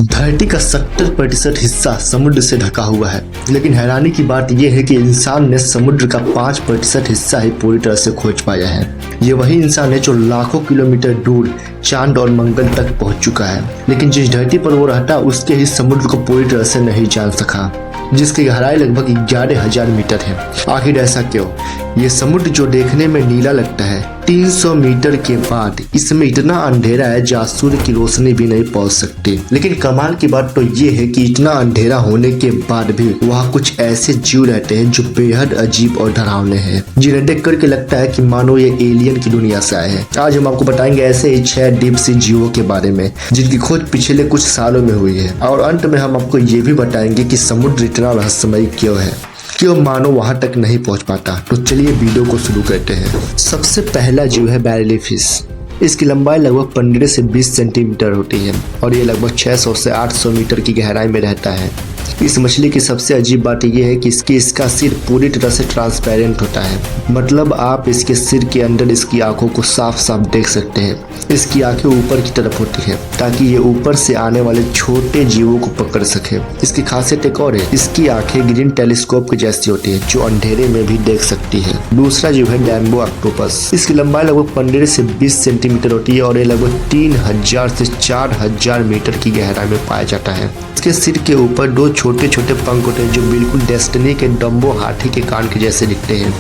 धरती का 70% हिस्सा समुद्र से ढका हुआ है, लेकिन हैरानी की बात यह है कि इंसान ने समुद्र का 5% हिस्सा ही पूरी तरह से खोज पाया है। ये वही इंसान है जो लाखों किलोमीटर दूर चांद और मंगल तक पहुंच चुका है, लेकिन जिस धरती पर वो रहता उसके ही समुद्र को पूरी तरह से नहीं जान सका, जिसकी गहराई लगभग 11,000 मीटर है। आखिर ऐसा क्यों? ये समुद्र जो देखने में नीला लगता है, 300 मीटर के बाद इसमें इतना अंधेरा है जहाँ सूर्य की रोशनी भी नहीं पहुंच सकती। लेकिन कमाल की बात तो ये है कि इतना अंधेरा होने के बाद भी वहाँ कुछ ऐसे जीव रहते हैं जो बेहद अजीब और डरावने हैं, जिन्हें देख करके लगता है कि मानो ये एलियन की दुनिया से आए हैं। आज हम आपको बताएंगे ऐसे ही 6 डीप सी जीवों के बारे में जिनकी खोज पिछले कुछ सालों में हुई है, और अंत में हम आपको ये भी बताएंगे कि समुद्र इतना रहस्यमयी क्यों है, क्यों मानो वहां तक नहीं पहुंच पाता। तो चलिए वीडियो को शुरू करते हैं। सबसे पहला जीव है बैरली फिश। इसकी लंबाई लगभग 15 से 20 सेंटीमीटर होती है और ये लगभग 600 से 800 मीटर की गहराई में रहता है। इस मछली की सबसे अजीब बात यह है कि इसका सिर पूरी तरह से ट्रांसपेरेंट होता है, मतलब आप इसके सिर के अंदर इसकी आंखों को साफ साफ देख सकते हैं। इसकी आंखें ऊपर की तरफ होती है ताकि ये ऊपर से आने वाले छोटे जीवों को पकड़ सके। इसकी खासियत एक और है, इसकी आंखें ग्रीन टेलीस्कोप की जैसी होती है जो अंधेरे में भी देख सकती है। दूसरा जीव है डैम्बो ऑक्टोपस। इसकी लंबाई लगभग 15 से 20 सेंटीमीटर होती है और ये लगभग 3000 से 4000 मीटर की गहराई में पाया जाता है। इसके सिर के ऊपर 2 छोटे छोटे पंख होते हैं जो बिल्कुल डेस्टिनी के डम्बो हाथी के कान के जैसे दिखते हैं,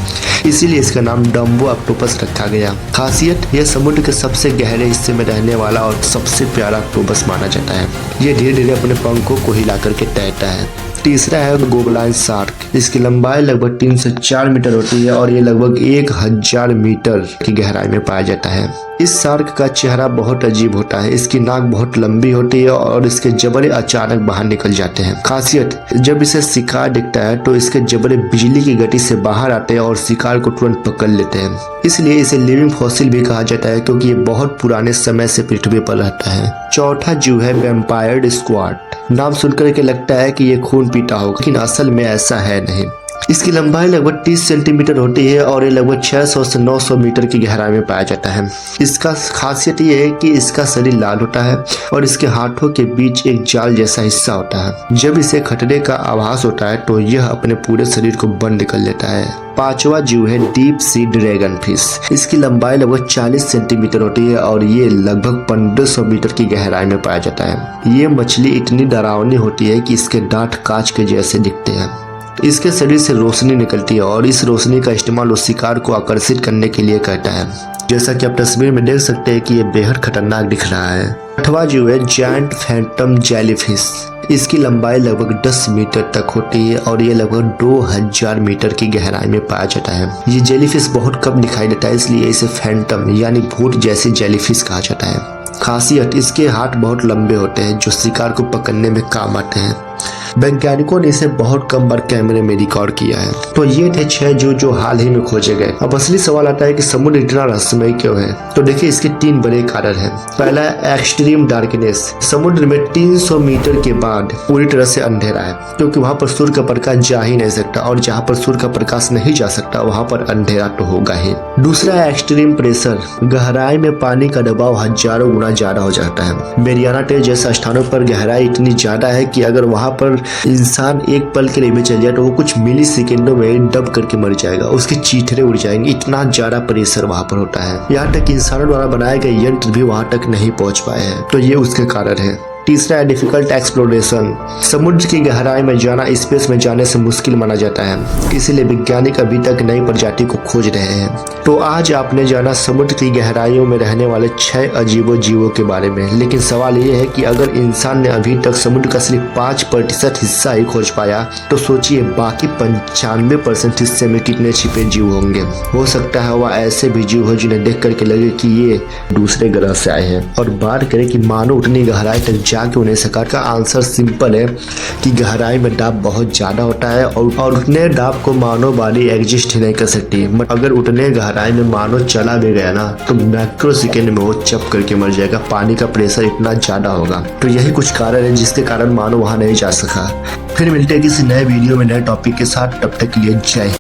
इसीलिए इसका नाम डम्बो ऑक्टोपस रखा गया। खासियत यह समुद्र के सबसे गहरे हिस्से में रहने वाला और सबसे प्यारा ऑक्टोपस माना जाता है। ये धीरे धीरे अपने पंखों को हिला करके तैरता है। तीसरा है गोगलाइन शार्क। इसकी लंबाई लगभग 3 से 4 मीटर होती है और ये लगभग 1000 मीटर की गहराई में पाया जाता है। इस शार्क का चेहरा बहुत अजीब होता है, इसकी नाक बहुत लंबी होती है और इसके जबड़े अचानक बाहर निकल जाते हैं। खासियत, जब इसे शिकार दिखता है तो इसके जबड़े बिजली की गति से बाहर आते हैं और शिकार को तुरंत पकड़ लेते हैं। इसलिए इसे लिविंग फॉसिल भी कहा जाता है क्योंकि ये बहुत पुराने समय से पृथ्वी पर रहता है। चौथा जीव है वैम्पायर स्क्वाड। नाम सुनकर के लगता है कि ये खून पीता होगा, लेकिन असल में ऐसा है नहीं। इसकी लंबाई लगभग 30 सेंटीमीटर होती है और ये लगभग 600 से 900 मीटर की गहराई में पाया जाता है। इसका खासियत ये है कि इसका शरीर लाल होता है और इसके हाथों के बीच एक जाल जैसा हिस्सा होता है। जब इसे खतरे का आभास होता है तो यह अपने पूरे शरीर को बंद कर लेता है। पांचवा जीव है डीप सी ड्रैगन फिश। इसकी लंबाई लगभग 40 सेंटीमीटर होती है और ये लगभग 1500 मीटर की गहराई में पाया जाता है। ये मछली इतनी डरावनी होती है कि इसके दांत कांच के जैसे दिखते हैं। इसके शरीर से रोशनी निकलती है और इस रोशनी का इस्तेमाल उस शिकार को आकर्षित करने के लिए करता है। जैसा कि आप तस्वीर में देख सकते हैं कि ये बेहद खतरनाक दिख रहा है। आठवां जीव है जायंट फैंटम जेलीफिश। इसकी लंबाई लगभग 10 मीटर तक होती है और ये लगभग 2000 मीटर की गहराई में पाया जाता है। ये जेलीफिश बहुत कम दिखाई देता है, इसलिए इसे फैंटम यानी भूत जैसी जेलीफिश कहा जाता है। खासियत, इसके हाथ बहुत लंबे होते हैं जो शिकार को पकड़ने में काम आते हैं। वैज्ञानिकों ने इसे बहुत कम बार कैमरे में रिकॉर्ड किया है। तो ये थे 6 जीव जो हाल ही में खोजे गए। अब असली सवाल आता है कि समुद्र इतना रहस्यमय क्यों है? तो देखिए, इसके 3 बड़े कारण हैं। पहला है एक्सट्रीम डार्कनेस। समुद्र में 300 मीटर के बाद पूरी तरह से अंधेरा है, क्योंकि वहाँ पर सूर्य का प्रकाश जा ही नहीं सकता, और जहाँ पर सूर्य का प्रकाश नहीं जा सकता वहाँ पर अंधेरा तो होगा ही। दूसरा है एक्सट्रीम प्रेशर। गहराई में पानी का दबाव हजारों गुना ज्यादा हो जाता है। मेरियाना ट्रेंच जैसे स्थानों पर गहराई इतनी ज्यादा है कि अगर वहाँ पर इंसान एक पल के लिए भी चल जाए तो वो कुछ मिली सेकेंडों में दब करके मर जाएगा, उसके चीथड़े उड़ जाएंगे, इतना ज्यादा प्रेशर वहां पर होता है। यहाँ तक इंसानों द्वारा बनाए गए यंत्र भी वहां तक नहीं पहुंच पाए हैं, तो ये उसके कारण है। तीसरा है डिफिकल्ट एक्सप्लोरेशन। समुद्र की गहराई में जाना स्पेस में जाने से मुश्किल माना जाता है, इसीलिए वैज्ञानिक अभी तक नई प्रजाति को खोज रहे हैं। तो आज आपने जाना समुद्र की गहराइयों में रहने वाले 6 अजीबो जीवों के बारे में। लेकिन सवाल ये है कि अगर इंसान ने अभी तक समुद्र का सिर्फ 5% हिस्सा ही खोज पाया, तो सोचिए बाकी 95% हिस्से में कितने छिपे जीव होंगे। हो सकता है वह ऐसे भी जीव हो जिन्हें देख करके लगे कि ये दूसरे ग्रह से आए हैं। और बात करें कि मानो उतनी गहराई तक क्यों नहीं सका, का आंसर सिंपल है कि गहराई में दाब बहुत ज्यादा होता है और उतने दाब को मानव बॉडी एग्जिस्ट ही नहीं कर सकती। अगर उतने गहराई में मानव चला भी गया ना तो माइक्रो सेकेंड में वो चप करके मर जाएगा, पानी का प्रेशर इतना ज्यादा होगा। तो यही कुछ कारण है जिसके कारण मानव वहां नहीं जा सका। फिर मिलते हैं किसी नए वीडियो में नए टॉपिक के साथ, तब तक के लिए जय।